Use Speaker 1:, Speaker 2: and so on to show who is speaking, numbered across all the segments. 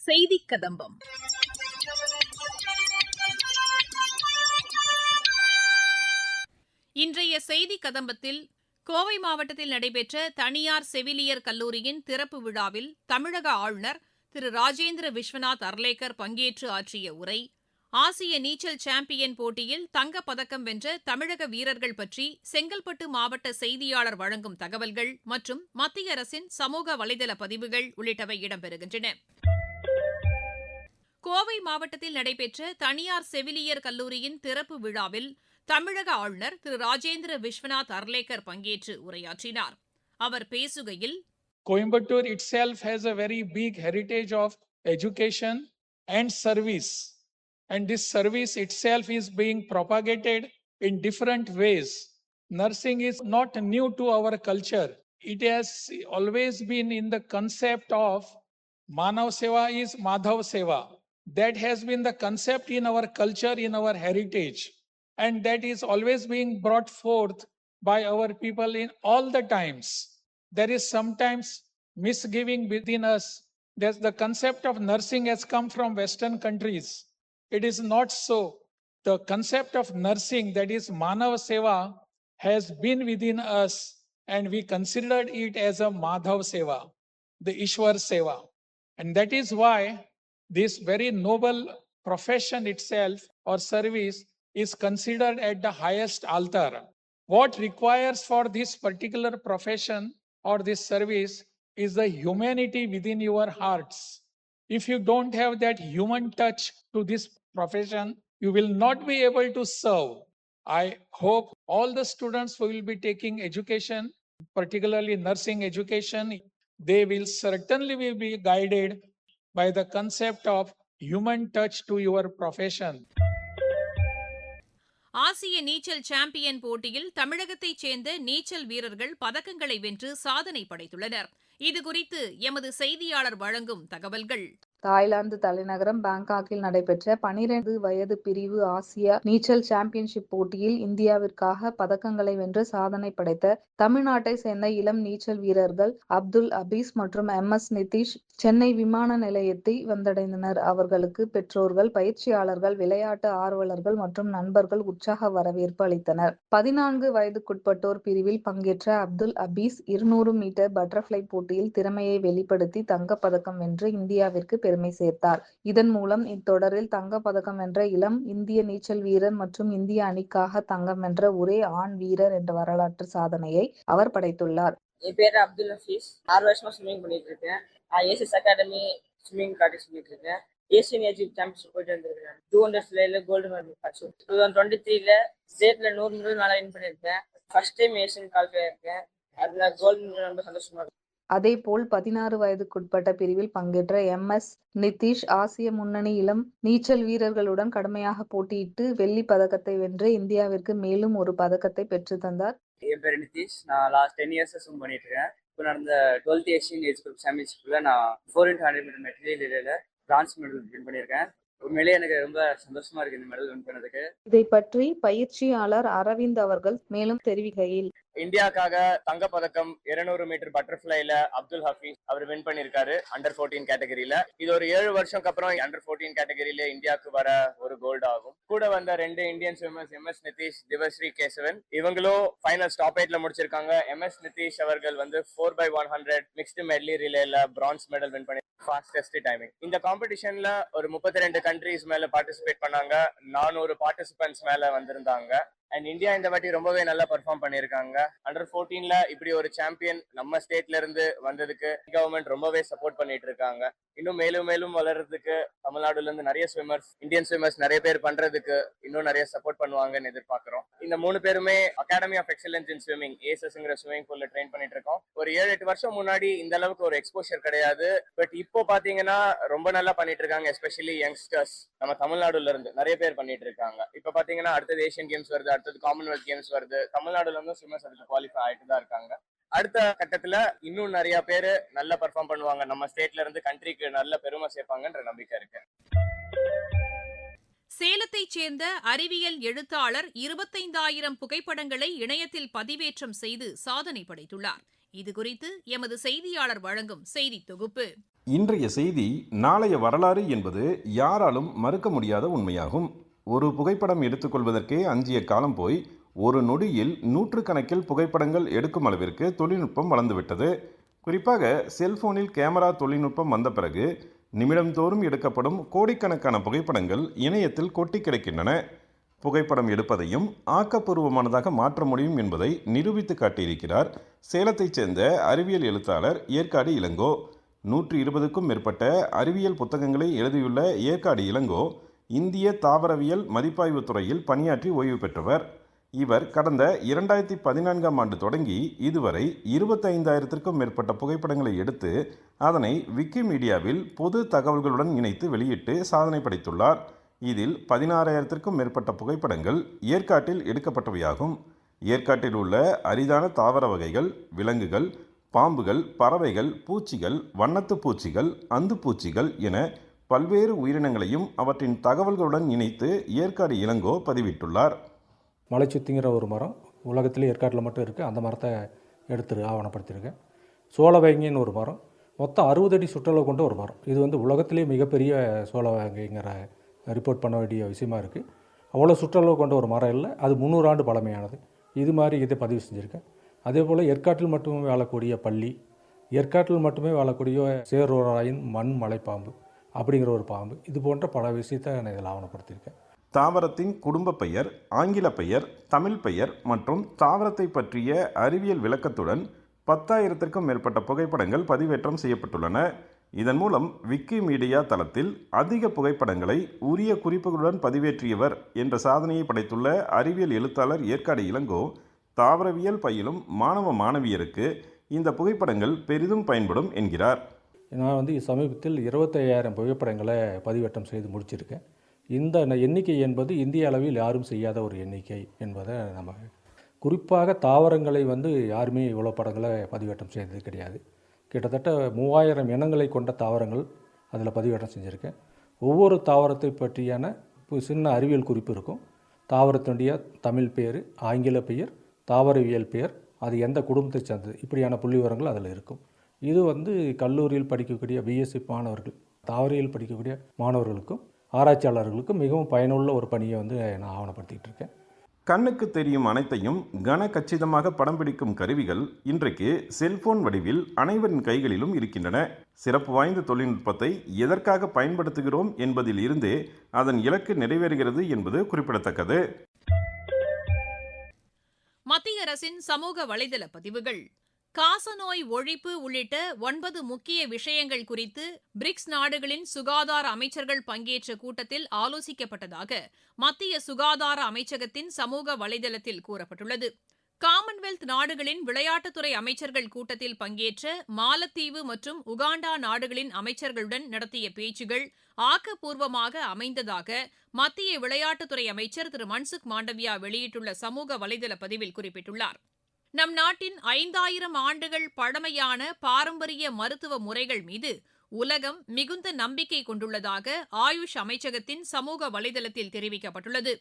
Speaker 1: செய்திக் கதம்பம். இன்றைய செய்திக் கதம்பத்தில் கோவை மாவட்டத்தில் நடைபெற்ற தனியார் செவிலியர் கல்லூரியின் திறப்பு விழாவில் தமிழக ஆளுநர் திரு ராஜேந்திர விஸ்வநாத் அர்லேக்கர் பங்கேற்று ஆற்றிய உரை, ஆசிய நீச்சல் சாம்பியன் போட்டியில் தங்கப்பதக்கம் வென்ற தமிழக வீரர்கள் பற்றி செங்கல்பட்டு மாவட்ட செய்தியாளர் வழங்கும் தகவல்கள் மற்றும் மத்திய அரசின் சமூக வலைதள பதிவுகள் உள்ளிட்டவை இடம்பெறுகின்றன. கோவை மாவட்டத்தில் நடைபெற்ற தனியார் செவிலியர் கல்லூரியின் திறப்பு விழாவில் தமிழக ஆளுநர் திரு ராஜேந்திர விஸ்வநாத் அர்லேக்கர் பங்கேற்று உரையாற்றினார். அவர் பேசுகையில்,
Speaker 2: Coimbatore itself has a very big heritage of education and service, and this service itself is being propagated in different ways. Nursing is not new to our culture. It has always been in the concept of Manav Seva is Madhav Seva. That has been the concept in our culture, in our heritage, and that is always being brought forth by our people in all the times. There is sometimes misgiving within us that the concept of nursing has come from Western countries. It is not so. The concept of nursing, that is Manav Seva, has been within us, and we considered it as a Madhav Seva, the Ishwar Seva. And that is why this very noble profession itself or service is considered at the highest altar. What requires for this particular profession or this service is the humanity within your hearts. If you don't have that human touch to this profession, you will not be able to serve. I hope all the students who will be taking education, particularly nursing education, they will certainly be guided by the concept of human touch to your profession.
Speaker 1: ஆசிய நீச்சல் champion போட்டியில் தமிழகத்தைச் சேர்ந்த நீச்சல் வீரர்கள் பதக்கங்களை வென்று சாதனை படைத்துள்ளனர். இதுகுறித்து எமது செய்தியாளர் வழங்கும் தகவல்கள்.
Speaker 3: தாய்லாந்து தலைநகரம் பாங்காக்கில் நடைபெற்ற 12 வயது பிரிவு ஆசிய நீச்சல் சாம்பியன்ஷிப் போட்டியில் இந்தியாவிற்காக பதக்கங்களை வென்று சாதனை படைத்த தமிழ்நாட்டை சேர்ந்த இளம் நீச்சல் வீரர்கள் அப்துல் அபீஸ் மற்றும் MS நிதிஷ் சென்னை விமான நிலையத்தை வந்தடைந்தனர். அவர்களுக்கு பெற்றோர்கள், பயிற்சியாளர்கள், விளையாட்டு ஆர்வலர்கள் மற்றும் நண்பர்கள் உற்சாக வரவேற்பு அளித்தனர். 14 வயதுக்குட்பட்டோர் பிரிவில் பங்கேற்ற அப்துல் அபீஸ் 200 மீட்டர் பட்டர்ஃப்ளை போட்டியில் திறமையை வெளிப்படுத்தி தங்கப்பதக்கம் வென்று இந்தியாவிற்கு பெருமை சேர்த்தார். இதன் மூலம் இத்தொடரில் தங்கப்பதக்கம் வென்ற இளம் இந்திய நீச்சல் வீரர் மற்றும் இந்திய அணிக்காக தங்கம் வென்ற ஒரே ஆண் வீரர் என்ற வரலாற்று சாதனையை அவர் படைத்துள்ளார்.
Speaker 4: என் பேர் அப்துல் ஹஃபீஸ். 6 வருஷமா ஸ்விம்மிங் பண்ணிட்டு இருக்கேன். ஏசிஎஸ் அகாடமி ஸ்விம்மிங் ப்ராக்டிஸ் பண்ணிட்டு இருக்கேன். ஏசியன் ஏஜ் சாம்பியன்ஷிப் போயிட்டு வந்திருக்கேன். 200 ஃப்ளைல கோல்டு மெடல் காட்சி 2023 ஸ்டேட்ல 100 மெடல் மேலே வின் பண்ணியிருக்கேன். ஃபர்ஸ்ட் டைம் ஏசியன் குவாலிஃபை இருக்கேன். அதுல கோல்டு மெடல் ரொம்ப சந்தோஷமா இருக்கு.
Speaker 3: அதேபோல் 16 வயதுக்குட்பட்ட பிரிவில் பங்கேற்ற MS நிதிஷ் ஆசிய முன்னணி இளம் நீச்சல் வீரர்களுடன் கடுமையாக போட்டியிட்டு வெள்ளி பதக்கத்தை வென்று இந்தியாவிற்கு மேலும் ஒரு பதக்கத்தை பெற்று தந்தார்.
Speaker 4: என் பேர் நிதிஷ். நான் லாஸ்ட் 10 இயர்ஸ் ஸ்விம் பண்ணிட்டு இருக்கேன். இப்போ நடந்த 12th ஏசியன் ஏஜ் குரூப் சாம்பியன்ஷிப்ல நான் 4x100 மீட்டர் மெட்டீரியல் ரிலேல பிரான்ஸ் மெடல் வின் பண்ணியிருக்கேன். உண்மையிலேயே எனக்கு ரொம்ப சந்தோஷமா இருக்கு இந்த மெடல் வின் பண்ணதுக்கு.
Speaker 3: இதை பற்றி பயிற்சியாளர் அரவிந்த் அவர்கள் மேலும் தெரிவிக்கையில்,
Speaker 4: இந்தியாக்காக தங்கப்பதக்கம் 200 மீட்டர் பட்டர்ஃப்ளைல அப்துல் ஹஃபீஸ் அவர் வின் பண்ணிருக்காரு அண்டர் 14 கேட்டகரியில. இது ஒரு 7 வருஷம் அப்புறம் அண்டர் 14 கேட்டகரியில இந்தியாவுக்கு வர ஒரு கோல்டு ஆகும். கூட வந்த 2 Indian swimmers MS Nitish, Dhivashree Kesavan, இவங்களும் ஃபைனல் ஸ்டாப் 8ல முடிச்சிருக்காங்க. MS நிதிஷ் அவர்கள் வந்து 4x100 மிக்ஸ்டு மெட்லி ரிலேல பிரான்ஸ் மெடல் வின் பண்ணி ஃபாஸ்டஸ்ட் டைமிங். இந்த காம்படிஷன்ல ஒரு 32 கண்ட்ரீஸ் மேல பார்ட்டிசிபேட் பண்ணாங்க. 400 பார்ட்டிசிபென்ட்ஸ் மேல வந்திருந்தாங்க. அண்ட் இந்தியா இந்த வாட்டி ரொம்பவே நல்லா பெர்ஃபார்ம் பண்ணியிருக்காங்க. அண்டர் 14ல இப்படி ஒரு சாம்பியன் நம்ம ஸ்டேட்ல இருந்து வந்ததுக்கு கவர்மெண்ட் ரொம்பவே சப்போர்ட் பண்ணிட்டு இருக்காங்க. இன்னும் மேலும் மேலும் வளர்றதுக்கு தமிழ்நாடுல இருந்து நிறைய ஸ்விம்மர்ஸ், இந்தியன் ஸ்விம்மர்ஸ் நிறைய பேர் பண்றதுக்கு இன்னும் நிறைய சப்போர்ட் பண்ணுவாங்கன்னு எதிர்பார்க்கிறோம். இந்த 3 பேருமே academy of excellence in swimming ஏஎஸ்எஸ்ங்கிற ஸ்விம்மிங் பூல்ல ட்ரெயின் பண்ணிட்டு இருக்கோம். ஒரு 7-8 வருஷம் முன்னாடி இந்த அளவுக்கு ஒரு எக்ஸ்போஷர் கிடையாது. பட் இப்போ பாத்தீங்கன்னா ரொம்ப நல்லா பண்ணிட்டு இருக்காங்க. எஸ்பெஷலி யங்ஸ்டர்ஸ் நம்ம தமிழ்நாடுல இருந்து நிறைய பேர் பண்ணிட்டு இருக்காங்க. இப்ப பாத்தீங்கன்னா அடுத்தது ஏசியன் கேம்ஸ் வருது, அடுத்தது காமன்வெல்த் கேம்ஸ் வருது. தமிழ்நாடுல இருந்து ஸ்விம்மர்ஸ் அதுக்கு குவாலிஃபை ஆயிட்டு தான் இருக்காங்க. அடுத்த கட்டத்துல இன்னும் நிறைய பேரு நல்லா பெர்ஃபார்ம் பண்ணுவாங்க. நம்ம ஸ்டேட்ல இருந்து கண்ட்ரிக்கு நல்ல பெருமை சேர்ப்பாங்கன்ற நம்பிக்கை இருக்கு.
Speaker 1: சேலத்தைச் சேர்ந்த அறிவியல் எழுத்தாளர் 25,000 புகைப்படங்களை இணையத்தில் பதிவேற்றம் செய்து சாதனை படைத்துள்ளார். இதுகுறித்து எமது செய்தியாளர் வழங்கும் செய்தி தொகுப்பு.
Speaker 5: இன்றைய செய்தி நாளைய வரலாறு என்பது யாராலும் மறுக்க முடியாத உண்மையாகும். ஒரு புகைப்படம் எடுத்துக்கொள்வதற்கே அஞ்சிய காலம் போய் ஒரு நொடியில் நூற்றுக்கணக்கில் புகைப்படங்கள் எடுக்கும் அளவிற்கு தொழில்நுட்பம் வளர்ந்துவிட்டது. குறிப்பாக செல்போனில் கேமரா தொழில்நுட்பம் வந்த பிறகு நிமிடந்தோறும் எடுக்கப்படும் கோடிக்கணக்கான புகைப்படங்கள் இணையத்தில் கொட்டி கிடக்கின்றன. புகைப்படம் எடுப்பதையும் ஆக்கப்பூர்வமானதாக மாற்ற முடியும் என்பதை நிரூபித்து காட்டியிருக்கிறார் சேலத்தைச் சேர்ந்த அறிவியல் எழுத்தாளர் ஏற்காடு இளங்கோ. 120க்கும் மேற்பட்ட அறிவியல் புத்தகங்களை எழுதியுள்ள ஏற்காடு இளங்கோ இந்திய தாவரவியல் மதிப்பாய்வு துறையில் பணியாற்றி ஓய்வு பெற்றவர். இவர் கடந்த 2014ஆம் ஆண்டு தொடங்கி இதுவரை 25,000க்கும் மேற்பட்ட புகைப்படங்களை எடுத்து அதனை விக்கிமீடியாவில் பொது தகவல்களுடன் இணைத்து வெளியிட்டு சாதனை படைத்துள்ளார். இதில் 16,000க்கும் மேற்பட்ட புகைப்படங்கள் ஏற்காட்டில் எடுக்கப்பட்டவையாகும். ஏற்காட்டில் உள்ள அரிதான தாவர வகைகள், விலங்குகள், பாம்புகள், பறவைகள், பூச்சிகள், வண்ணத்து பூச்சிகள், அந்து பூச்சிகள் என பல்வேறு உயிரினங்களையும் அவற்றின் தகவல்களுடன் இணைத்து ஏற்காடு இளங்கோ பதிவிட்டுள்ளார்.
Speaker 6: மலைச்சுத்திங்கிற ஒரு மரம் உலகத்திலே ஏற்காட்டில் மட்டும் இருக்குது. அந்த மரத்தை எடுத்து ஆவணப்படுத்தியிருக்கேன். சோளவேங்கின்னு ஒரு மரம், மொத்தம் 60 அடி சுற்றளவு கொண்ட ஒரு மரம். இது உலகத்திலே மிகப்பெரிய சோளவேங்கிற ரிப்போர்ட் பண்ண வேண்டிய விஷயமா இருக்குது. அவ்வளோ சுற்றளவு கொண்ட ஒரு மரம் இல்லை, அது 300 ஆண்டு பழமையானது. இது மாதிரி இதை பதிவு செஞ்சுருக்கேன். அதே போல் ஏற்காட்டில் மட்டுமே வாழக்கூடிய பள்ளி, ஏற்காட்டில் மட்டுமே வாழக்கூடிய சேரோராயின் மண் மலைப்பாம்பு அப்படிங்கிற ஒரு பாம்பு, இது போன்ற பல விஷயத்தை நான் இதில் ஆவணப்படுத்தியிருக்கேன்.
Speaker 5: தாவரத்தின் குடும்ப பெயர், ஆங்கில பெயர், தமிழ் பெயர் மற்றும் தாவரத்தை பற்றிய அறிவியல் விளக்கத்துடன் 10,000க்கும் மேற்பட்ட புகைப்படங்கள் பதிவேற்றம் செய்யப்பட்டுள்ளன. இதன் மூலம் விக்கிமீடியா தளத்தில் அதிக புகைப்படங்களை உரிய குறிப்புகளுடன் பதிவேற்றியவர் என்ற சாதனையை படைத்துள்ள அறிவியல் எழுத்தாளர் ஏற்காடு இளங்கோ தாவரவியல் பயிலும் மாணவ மாணவியருக்கு இந்த புகைப்படங்கள் பெரிதும் பயன்படும் என்கிறார்.
Speaker 6: நான் சமீபத்தில் 25,000 புகைப்படங்களை பதிவேற்றம் செய்து முடிச்சிருக்கேன். இந்த எண்ணிக்கை என்பது இந்திய அளவில் யாரும் செய்யாத ஒரு எண்ணிக்கை என்பதை நம்ம குறிப்பாக தாவரங்களை யாருமே இவ்வளோ படங்களை பதிவேற்றம் செய்தது கிடையாது. கிட்டத்தட்ட 3000 இனங்களை கொண்ட தாவரங்கள் அதில் பதிவேற்றம் செஞ்சுருக்கேன். ஒவ்வொரு தாவரத்தை பற்றியான சின்ன அறிவியல் குறிப்பு இருக்கும். தாவரத்தினுடைய தமிழ் பெயர், ஆங்கில பெயர், தாவரவியல் பெயர், அது எந்த குடும்பத்தை சேர்ந்தது, இப்படியான புள்ளி விவரங்கள் அதில் இருக்கும். இது கல்லூரியில் படிக்கக்கூடிய பிஎஸ்சி மாணவர்கள், தாவரியல் படிக்கக்கூடிய மாணவர்களுக்கும் ஆராய்ச்சியாளர்களுக்கும் மிகவும் பயனுள்ள ஒரு பணியை நான் ஆவணப்படுத்திக்கிட்டு இருக்கேன்.
Speaker 5: கண்ணுக்கு தெரியும் அனைத்தையும் கன கச்சிதமாக படம் பிடிக்கும் கருவிகள் இன்றைக்கு செல்போன் வடிவில் அனைவரின் கைகளிலும் இருக்கின்றன. சிறப்பு வாய்ந்த தொழில்நுட்பத்தை எதற்காக பயன்படுத்துகிறோம் என்பதில் இருந்தே அதன் இலக்கு நிறைவேறுகிறது என்பது குறிப்பிடத்தக்கது.
Speaker 1: மத்திய அரசின் சமூக வலைதள பதிவுகள். காசநோய் ஒழிப்பு உள்ளிட்ட 9 முக்கிய விஷயங்கள் குறித்து பிரிக்ஸ் நாடுகளின் சுகாதார அமைச்சர்கள் பங்கேற்ற கூட்டத்தில் ஆலோசிக்கப்பட்டதாக மத்திய சுகாதார அமைச்சகத்தின் சமூக வலைதளத்தில் கூறப்பட்டுள்ளது. காமன்வெல்த் நாடுகளின் விளையாட்டுத்துறை அமைச்சர்கள் கூட்டத்தில் பங்கேற்ற மாலத்தீவு மற்றும் உகாண்டா நாடுகளின் அமைச்சர்களுடன் நடத்திய பேச்சுகள் ஆக்கப்பூர்வமாக அமைந்ததாக மத்திய விளையாட்டுத்துறை அமைச்சர் திரு மன்சுக் மாண்டவியா வெளியிட்டுள்ள சமூக வலைதள பதிவில் குறிப்பிட்டுள்ளார். நம் நாட்டின் 5,000 ஆண்டுகள் பழமையான பாரம்பரிய மருத்துவ முறைகள் மீது உலகம் மிகுந்த நம்பிக்கை கொண்டுள்ளதாக ஆயுஷ் அமைச்சகத்தின் சமூக வலைதளத்தில் தெரிவிக்கப்பட்டுள்ளது.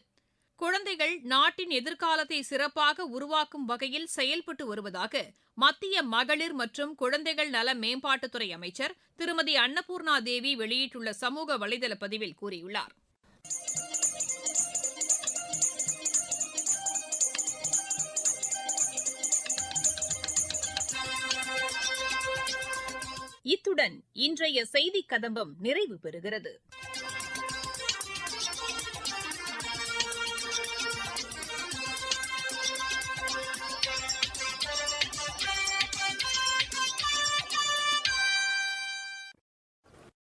Speaker 1: குழந்தைகள் நாட்டின் எதிர்காலத்தை சிறப்பாக உருவாக்கும் வகையில் செயல்பட்டு வருவதாக மத்திய மகளிர் மற்றும் குழந்தைகள் நல மேம்பாட்டுத்துறை அமைச்சர் திருமதி அன்னபூர்ணா தேவி வெளியிட்டுள்ள சமூக வலைதள பதிவில் கூறியுள்ளார். இத்துடன் இன்றைய செய்திக் கதம்பம் நிறைவு பெறுகிறது.